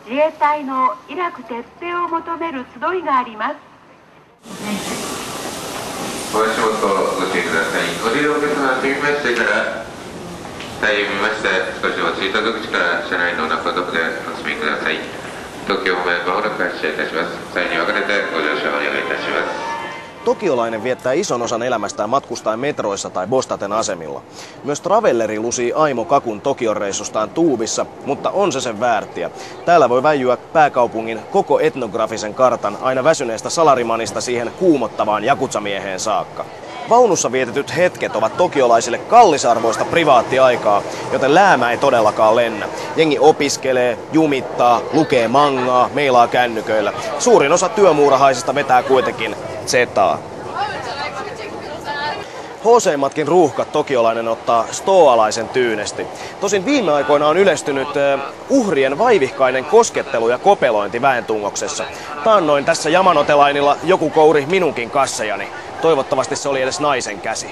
自衛隊のイラク撤兵を求める集いがあります。ご足元ご注意ください。ご利用お客様は続きましてから対応見まして、少し落ち着いた出口から車内の中どこでお進みください。東京方面まもなく発車いたします。左右に分かれてご乗車お願いいたします。Tokiolainen viettää ison osan elämästään matkustaen metroissa tai Bostaten asemilla. Myös Travelleri lusii Aimo Kakun Tokion reissustaan tuubissa, mutta on se sen väärtiä. Täällä voi väijyä pääkaupungin koko etnografisen kartan aina väsyneestä salarimanista siihen kuumottavaan jakutsamieheen saakka. Vaunussa vietetyt hetket ovat tokiolaisille kallisarvoista privaattiaikaa, joten läämä ei todellakaan lennä. Jengi opiskelee, jumittaa, lukee mangaa, meilaa kännyköillä. Suurin osa työmuurahaisista vetää kuitenkin zetaa. HC-matkin ruuhkat tokiolainen ottaa stoalaisen tyynesti. Tosin viime aikoina on yleistynyt uhrien vaivihkainen koskettelu ja kopelointi väentungoksessa. Taannoin tässä Yamanotelainilla joku kouri minunkin kassejani. Toivottavasti se oli edes naisen käsi.